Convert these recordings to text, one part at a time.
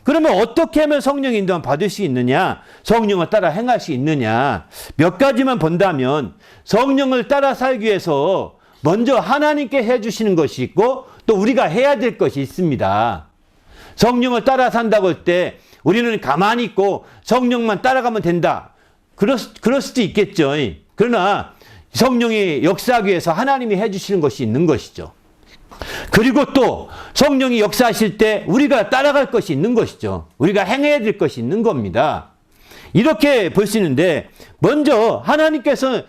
그러면 어떻게 하면 성령 인도함 받을 수 있느냐? 성령을 따라 행할 수 있느냐? 몇 가지만 본다면 성령을 따라 살기 위해서 먼저 하나님께 해주시는 것이 있고 또 우리가 해야 될 것이 있습니다. 성령을 따라 산다고 할 때 우리는 가만히 있고 성령만 따라가면 된다. 그럴 수도 있겠죠. 그러나 성령이 역사하기 위해서 하나님이 해주시는 것이 있는 것이죠. 그리고 또 성령이 역사하실 때 우리가 따라갈 것이 있는 것이죠. 우리가 행해야 될 것이 있는 겁니다. 이렇게 볼 수 있는데 먼저 하나님께서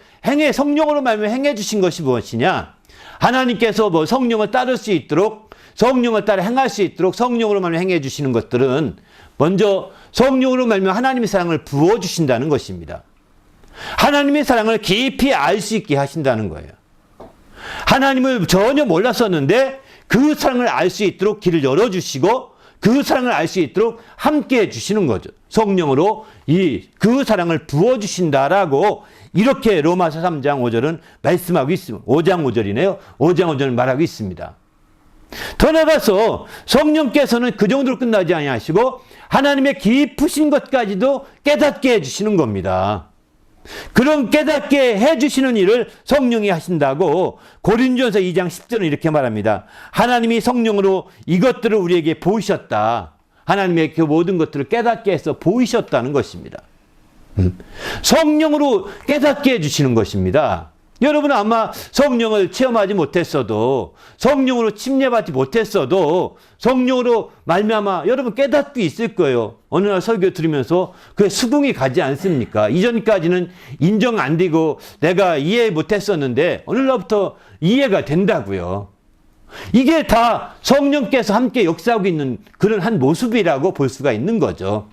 성령으로 말미암아 행해 주신 것이 무엇이냐? 하나님께서 뭐 성령을 따를 수 있도록 성령을 따라 행할 수 있도록 성령으로 말미암아 행해 주시는 것들은 먼저 성령으로 말미암아 하나님의 사랑을 부어 주신다는 것입니다. 하나님의 사랑을 깊이 알 수 있게 하신다는 거예요. 하나님을 전혀 몰랐었는데 그 사랑을 알 수 있도록 길을 열어주시고 그 사랑을 알 수 있도록 함께 해주시는 거죠. 성령으로 그 사랑을 부어주신다라고 이렇게 로마서 3장 5절은 말씀하고 있습니다. 5장 5절이네요. 5장 5절을 말하고 있습니다. 더 나아가서 성령께서는 그 정도로 끝나지 아니하시고 하나님의 깊으신 것까지도 깨닫게 해주시는 겁니다. 그런 깨닫게 해주시는 일을 성령이 하신다고 고린도전서 2장 10절은 이렇게 말합니다. 하나님이 성령으로 이것들을 우리에게 보이셨다. 하나님의 그 모든 것들을 깨닫게 해서 보이셨다는 것입니다. 성령으로 깨닫게 해주시는 것입니다. 여러분은 아마 성령을 체험하지 못했어도 성령으로 침례받지 못했어도 성령으로 말미암아 여러분 깨닫고 있을 거예요. 어느 날 설교 들으면서 그게 수긍이 가지 않습니까? 이전까지는 인정 안 되고 내가 이해 못했었는데 어느 날부터 이해가 된다고요. 이게 다 성령께서 함께 역사하고 있는 그런 한 모습이라고 볼 수가 있는 거죠.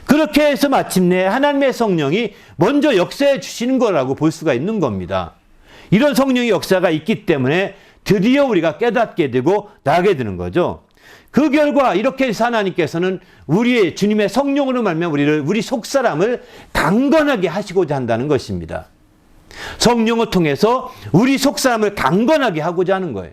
그렇게 해서 마침내 하나님의 성령이 먼저 역사해 주시는 거라고 볼 수가 있는 겁니다. 이런 성령의 역사가 있기 때문에 드디어 우리가 깨닫게 되고 나게 되는 거죠. 그 결과 이렇게 해서 하나님께서는 우리의 주님의 성령으로 말미암아 우리 속사람을 강건하게 하시고자 한다는 것입니다. 성령을 통해서 우리 속사람을 강건하게 하고자 하는 거예요.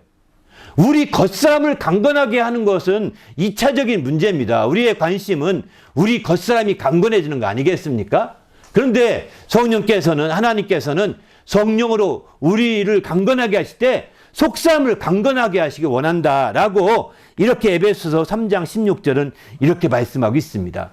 우리 겉사람을 강건하게 하는 것은 2차적인 문제입니다. 우리의 관심은 우리 겉사람이 강건해지는 거 아니겠습니까? 그런데 성령께서는 하나님께서는 성령으로 우리를 강건하게 하실 때 속사람을 강건하게 하시기 원한다라고 이렇게 에베소서 3장 16절은 이렇게 말씀하고 있습니다.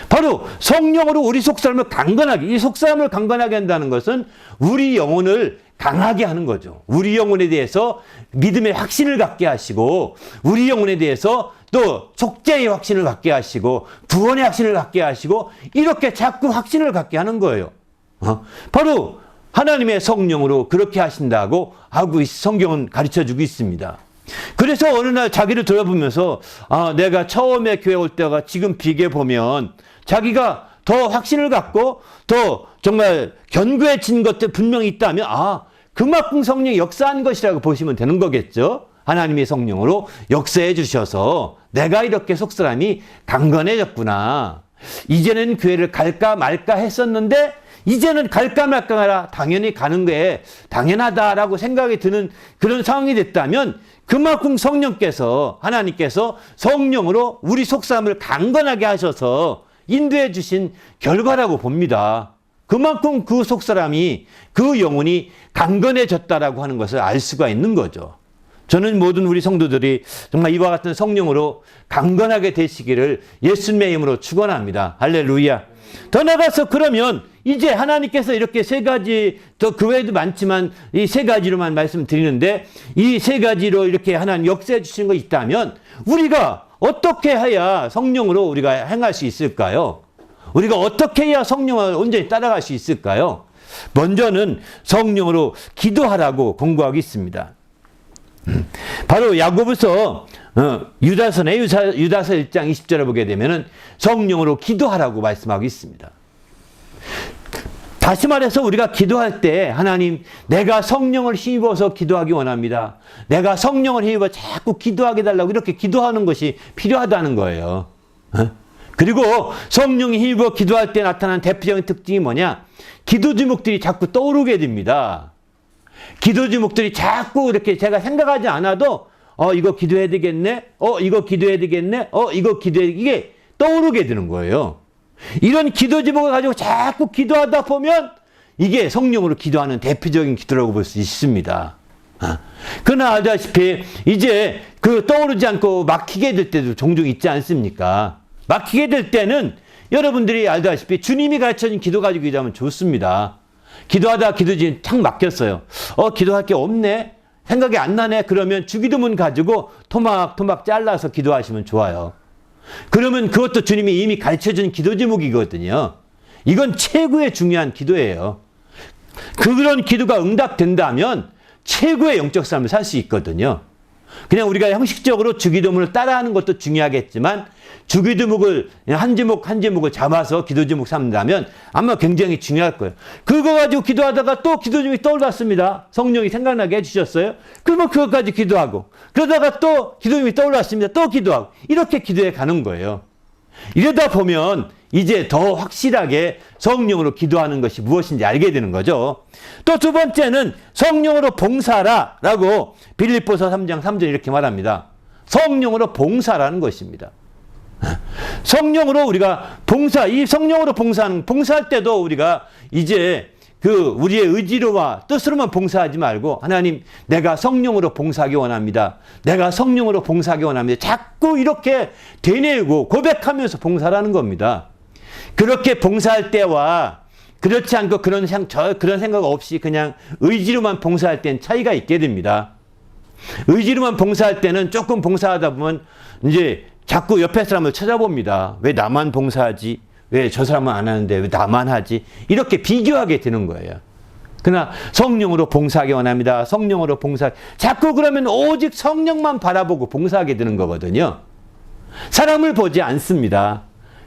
바로 성령으로 우리 속사람을 강건하게, 이 속사람을 강건하게 한다는 것은 우리 영혼을 강하게 하는 거죠. 우리 영혼에 대해서 믿음의 확신을 갖게 하시고 우리 영혼에 대해서 또 속죄의 확신을 갖게 하시고 구원의 확신을 갖게 하시고 이렇게 자꾸 확신을 갖게 하는 거예요. 바로 하나님의 성령으로 그렇게 하신다고 하고 성경은 가르쳐주고 있습니다. 그래서 어느 날 자기를 돌아보면서 내가 처음에 교회 올 때가 지금 비교해보면 자기가 더 확신을 갖고 더 정말 견고해진 것들 분명히 있다면 그만큼 성령이 역사한 것이라고 보시면 되는 거겠죠. 하나님의 성령으로 역사해 주셔서 내가 이렇게 속사람이 강건해졌구나. 이제는 교회를 갈까 말까 했었는데 이제는 갈까 말까 하라 당연히 가는 게 당연하다라고 생각이 드는 그런 상황이 됐다면 그만큼 성령께서 하나님께서 성령으로 우리 속사람을 강건하게 하셔서 인도해 주신 결과라고 봅니다. 그만큼 그 속사람이 그 영혼이 강건해졌다라고 하는 것을 알 수가 있는 거죠. 저는 모든 우리 성도들이 정말 이와 같은 성령으로 강건하게 되시기를 예수님의 이름으로 축원합니다. 할렐루야. 더 나가서 그러면 이제 하나님께서 이렇게 세 가지, 더 그 외에도 많지만 이 세 가지로만 말씀드리는데 이 세 가지로 이렇게 하나님 역사해 주신 거 있다면 우리가 어떻게 해야 성령으로 우리가 행할 수 있을까요? 우리가 어떻게 해야 성령을 온전히 따라갈 수 있을까요? 먼저는 성령으로 기도하라고 공부하고 있습니다. 바로 야고보서 유다서 1장 20절을 보게 되면은 성령으로 기도하라고 말씀하고 있습니다. 다시 말해서 우리가 기도할 때 하나님 내가 성령을 힘입어서 기도하기 원합니다. 내가 성령을 힘입어 자꾸 기도하게 달라고 이렇게 기도하는 것이 필요하다는 거예요. 그리고 성령이 힘입어 기도할 때 나타나는 대표적인 특징이 뭐냐? 기도 제목들이 자꾸 떠오르게 됩니다. 기도 제목들이 자꾸 이렇게 제가 생각하지 않아도 이거 기도해야 되겠네? 이거 기도해야 되겠네? 이거 이게 떠오르게 되는 거예요. 이런 기도 제목을 가지고 자꾸 기도하다 보면 이게 성령으로 기도하는 대표적인 기도라고 볼 수 있습니다. 그러나 알다시피 이제 그 떠오르지 않고 막히게 될 때도 종종 있지 않습니까? 막히게 될 때는 여러분들이 알다시피 주님이 가르쳐준 기도 가지고 기도하면 좋습니다. 기도하다 기도지 탁 막혔어요. 기도할 게 없네? 생각이 안 나네? 그러면 주기도문 가지고 토막토막 잘라서 기도하시면 좋아요. 그러면 그것도 주님이 이미 가르쳐준 기도 제목이거든요. 이건 최고의 중요한 기도예요. 그런 기도가 응답된다면 최고의 영적 삶을 살 수 있거든요. 그냥 우리가 형식적으로 주기도문을 따라하는 것도 중요하겠지만 주기도문을 한 제목을 잡아서 기도 제목 삼는다면 아마 굉장히 중요할 거예요. 그거 가지고 기도하다가 또 기도 제목이 떠올랐습니다. 성령이 생각나게 해주셨어요. 그러면 그것까지 기도하고 그러다가 또 기도 제목이 떠올랐습니다. 또 기도하고 이렇게 기도해 가는 거예요. 이러다 보면 이제 더 확실하게 성령으로 기도하는 것이 무엇인지 알게 되는 거죠. 또 두 번째는 성령으로 봉사라 라고 빌립보서 3장 3절 이렇게 말합니다. 성령으로 봉사라는 것입니다. 성령으로 우리가 이 성령으로 봉사할 때도 우리가 이제 우리의 의지로와 뜻으로만 봉사하지 말고 하나님 내가 성령으로 봉사하기 원합니다. 내가 성령으로 봉사하기 원합니다. 자꾸 이렇게 되뇌고 고백하면서 봉사라는 겁니다. 그렇게 봉사할 때와 그렇지 않고 그런 생각 없이 그냥 의지로만 봉사할 때는 차이가 있게 됩니다. 의지로만 봉사할 때는 조금 봉사하다 보면 이제 자꾸 옆에 사람을 찾아봅니다. 왜 나만 봉사하지? 왜 저 사람은 안 하는데 왜 나만 하지? 이렇게 비교하게 되는 거예요. 그러나 성령으로 봉사하기 원합니다. 성령으로 자꾸 그러면 오직 성령만 바라보고 봉사하게 되는 거거든요. 사람을 보지 않습니다.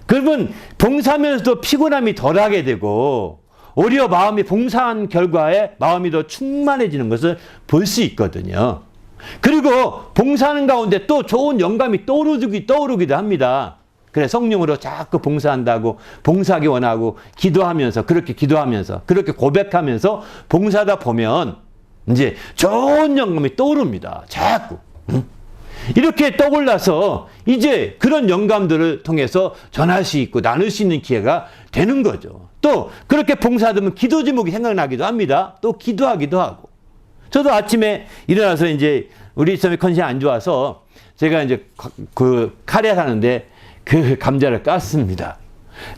그러면 봉사하면서도 피곤함이 덜하게 되고 오히려 마음이 봉사한 결과에 마음이 더 충만해지는 것을 볼 수 있거든요. 그리고 봉사하는 가운데 또 좋은 영감이 떠오르기도 합니다. 그래 성령으로 자꾸 봉사한다고 봉사하기 원하고 기도하면서 그렇게 고백하면서 봉사하다 보면 이제 좋은 영감이 떠오릅니다. 자꾸. 이렇게 떠올라서 이제 그런 영감들을 통해서 전할 수 있고 나눌 수 있는 기회가 되는 거죠. 또 그렇게 봉사하다 보면 기도 제목이 생각나기도 합니다. 또 기도하기도 하고. 저도 아침에 일어나서 이제 우리 집에 컨디션이 안 좋아서 제가 이제 카레 사는데 그 감자를 깠습니다.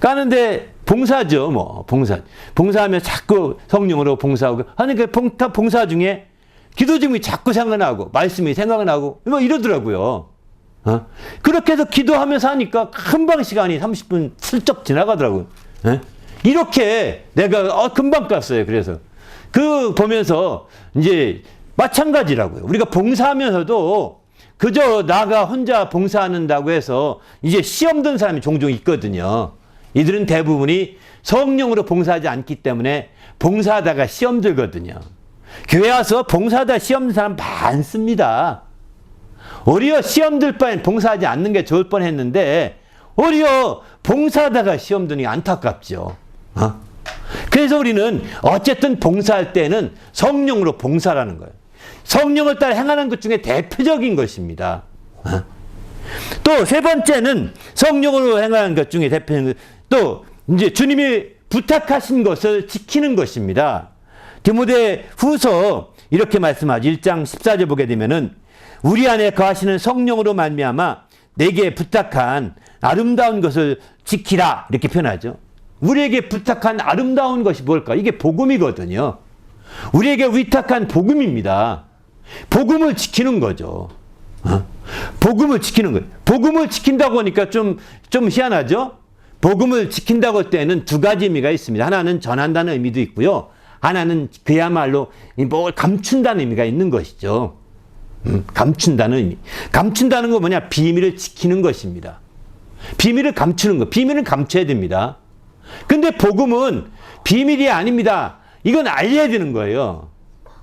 까는데 봉사죠, 봉사하면 자꾸 성령으로 봉사하고 하는 그 봉사 중에 기도 제목이 자꾸 생각나고 말씀이 생각나고 이러더라고요. 그렇게 해서 기도하면서 하니까 금방 시간이 30분 슬쩍 지나가더라고요. 이렇게 내가 금방 깠어요. 그래서 보면서 이제 마찬가지라고요. 우리가 봉사하면서도 그저 나가 혼자 봉사한다고 해서 이제 시험 든 사람이 종종 있거든요. 이들은 대부분이 성령으로 봉사하지 않기 때문에 봉사하다가 시험 들거든요. 교회 와서 봉사하다 시험 든 사람 많습니다. 오히려 시험 들 바엔 봉사하지 않는 게 좋을 뻔했는데 오히려 봉사하다가 시험 드니 안타깝죠. 그래서 우리는 어쨌든 봉사할 때는 성령으로 봉사라는 거예요. 성령을 따라 행하는 것 중에 대표적인 것입니다. 또 세 번째는 성령으로 행하는 것 중에 대표적인 또 이제 주님이 부탁하신 것을 지키는 것입니다. 디모데 후서 이렇게 말씀하죠. 1장 14절 보게 되면은 우리 안에 거하시는 성령으로 말미암아 내게 부탁한 아름다운 것을 지키라 이렇게 표현하죠. 우리에게 부탁한 아름다운 것이 뭘까? 이게 복음이거든요. 우리에게 위탁한 복음입니다. 복음을 지키는 거죠. 복음을 지키는 거예요. 복음을 지킨다고 하니까 좀 희한하죠? 복음을 지킨다고 할 때는 두 가지 의미가 있습니다. 하나는 전한다는 의미도 있고요. 하나는 그야말로 뭘 감춘다는 의미가 있는 것이죠. 감춘다는 의미. 감춘다는 건 뭐냐? 비밀을 지키는 것입니다. 비밀을 감추는 것. 비밀은 감춰야 됩니다. 근데 복음은 비밀이 아닙니다. 이건 알려야 되는 거예요.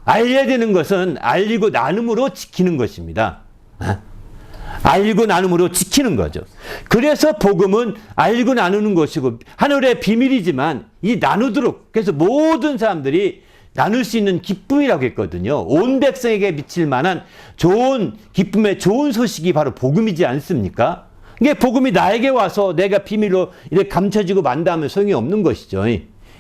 알려야 되는 것은 알리고 나눔으로 지키는 것입니다. 알고 나눔으로 지키는 거죠. 그래서 복음은 알고 나누는 것이고 하늘의 비밀이지만 이 나누도록 그래서 모든 사람들이 나눌 수 있는 기쁨이라고 했거든요. 온 백성에게 미칠 만한 좋은 기쁨의 좋은 소식이 바로 복음이지 않습니까? 이게 복음이 나에게 와서 내가 비밀로 이렇게 감춰지고 만다면 소용이 없는 것이죠.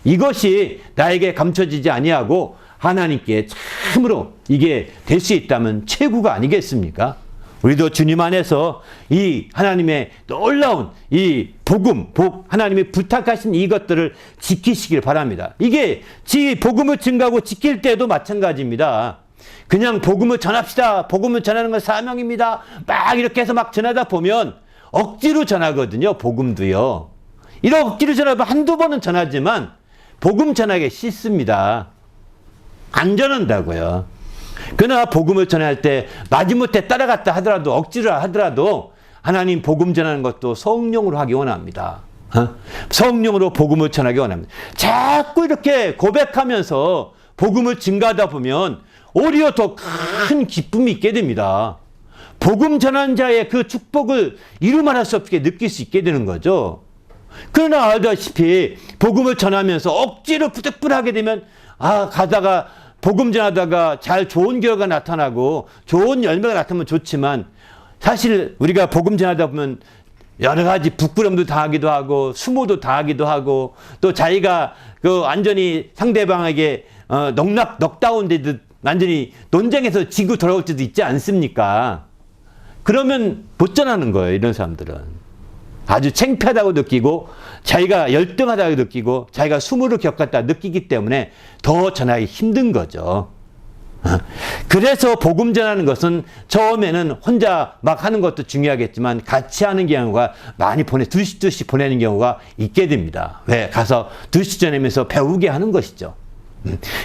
이것이 나에게 감춰지지 아니하고 하나님께 참으로 이게 될 수 있다면 최고가 아니겠습니까? 우리도 주님 안에서 이 하나님의 놀라운 이 복음, 하나님이 부탁하신 이것들을 지키시길 바랍니다. 이게 복음을 증가하고 지킬 때도 마찬가지입니다. 그냥 복음을 전합시다. 복음을 전하는 건 사명입니다. 막 이렇게 해서 막 전하다 보면 억지로 전하거든요. 복음도요. 이런 억지로 전하면 한두 번은 전하지만 복음 전하기 싫습니다. 안 전한다고요. 그러나 복음을 전할 때 마지못해 따라갔다 하더라도 억지로 하더라도 하나님 복음 전하는 것도 성령으로 하기 원합니다. 성령으로 복음을 전하기 원합니다. 자꾸 이렇게 고백하면서 복음을 증가하다 보면 오히려 더 큰 기쁨이 있게 됩니다. 복음 전한 자의 그 축복을 이루 말할 수 없게 느낄 수 있게 되는 거죠. 그러나 알다시피 복음을 전하면서 억지로 부득불하게 되면 가다가 복음 전하다가 좋은 결과가 나타나고 좋은 열매가 나타나면 좋지만 사실 우리가 복음 전하다 보면 여러 가지 부끄럼도 당하기도 하고 수모도 당하기도 하고 또 자기가 완전히 상대방에게 넉다운 듯 완전히 논쟁에서 지고 돌아올 때도 있지 않습니까? 그러면 못 전하는 거예요. 이런 사람들은. 아주 창피하다고 느끼고 자기가 열등하다고 느끼고 자기가 수모를 겪었다 느끼기 때문에 더 전하기 힘든 거죠. 그래서 복음 전하는 것은 처음에는 혼자 막 하는 것도 중요하겠지만 같이 하는 경우가 많이 두씩 보내는 경우가 있게 됩니다. 왜? 가서 두씩 전하면서 배우게 하는 것이죠.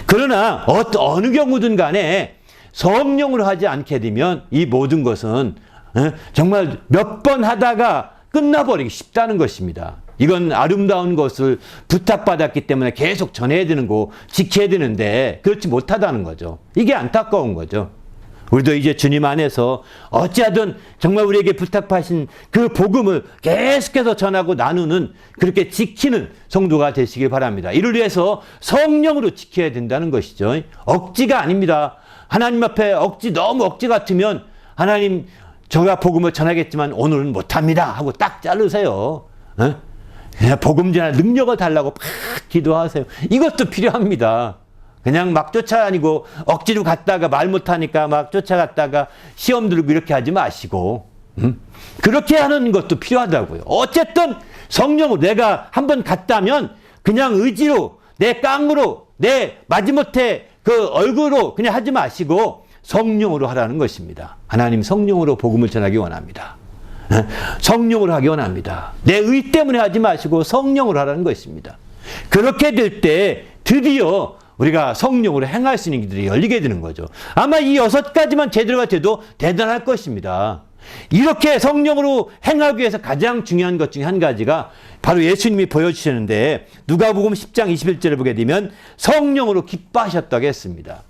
그러나 어느 경우든 간에 성령으로 하지 않게 되면 이 모든 것은 정말 몇 번 하다가 끝나버리기 쉽다는 것입니다. 이건 아름다운 것을 부탁받았기 때문에 계속 전해야 되는 거 지켜야 되는데 그렇지 못하다는 거죠. 이게 안타까운 거죠. 우리도 이제 주님 안에서 어찌하든 정말 우리에게 부탁하신 그 복음을 계속해서 전하고 나누는 그렇게 지키는 성도가 되시길 바랍니다. 이를 위해서 성령으로 지켜야 된다는 것이죠. 억지가 아닙니다. 하나님 앞에 너무 억지 같으면 하나님 제가 복음을 전하겠지만 오늘은 못합니다 하고 딱 자르세요. 그냥 복음 전할 능력을 달라고 막 기도하세요. 이것도 필요합니다. 그냥 막 쫓아다니고 억지로 갔다가 말 못하니까 막 쫓아갔다가 시험 들고 이렇게 하지 마시고 그렇게 하는 것도 필요하다고요. 어쨌든 성령으로 내가 한번 갔다면 그냥 의지로 내 깡으로 내 마지못해 그 얼굴로 그냥 하지 마시고 성령으로 하라는 것입니다. 하나님 성령으로 복음을 전하기 원합니다. 성령으로 하기 원합니다. 내 의 때문에 하지 마시고 성령으로 하라는 것입니다. 그렇게 될 때 드디어 우리가 성령으로 행할 수 있는 길들이 열리게 되는 거죠. 아마 이 6가지만 제대로가 돼도 대단할 것입니다. 이렇게 성령으로 행하기 위해서 가장 중요한 것 중에 한 가지가 바로 예수님이 보여주셨는데 누가복음 10장 21절을 보게 되면 성령으로 기뻐하셨다고 했습니다.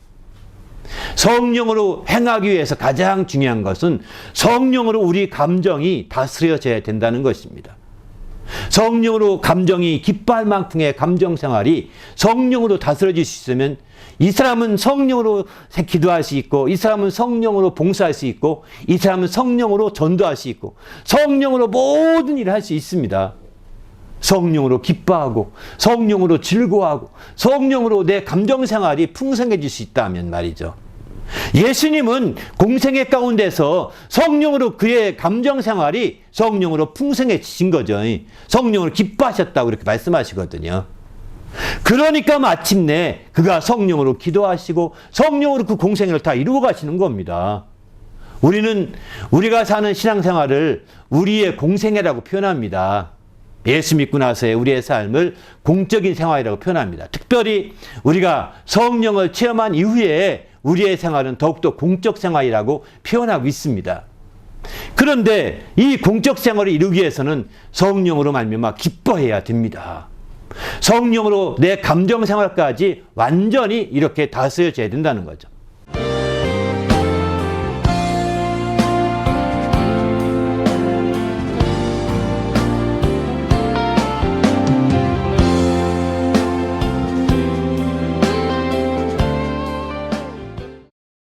성령으로 행하기 위해서 가장 중요한 것은 성령으로 우리 감정이 다스려져야 된다는 것입니다. 성령으로 감정이 기뻐할 만큼의 감정 생활이 성령으로 다스려질 수 있으면 이 사람은 성령으로 기도할 수 있고 이 사람은 성령으로 봉사할 수 있고 이 사람은 성령으로 전도할 수 있고 성령으로 모든 일을 할 수 있습니다. 성령으로 기뻐하고 성령으로 즐거워하고 성령으로 내 감정 생활이 풍성해질 수 있다면 말이죠. 예수님은 공생애 가운데서 성령으로 그의 감정 생활이 성령으로 풍성해지신 거죠. 성령으로 기뻐하셨다고 이렇게 말씀하시거든요. 그러니까 마침내 그가 성령으로 기도하시고 성령으로 그 공생애를 다 이루어 가시는 겁니다. 우리가 사는 신앙생활을 우리의 공생애라고 표현합니다. 예수 믿고 나서의 우리의 삶을 공적인 생활이라고 표현합니다. 특별히 우리가 성령을 체험한 이후에 우리의 생활은 더욱더 공적 생활이라고 표현하고 있습니다. 그런데 이 공적 생활을 이루기 위해서는 성령으로 말미암아 기뻐해야 됩니다. 성령으로 내 감정 생활까지 완전히 이렇게 다스려져야 된다는 거죠.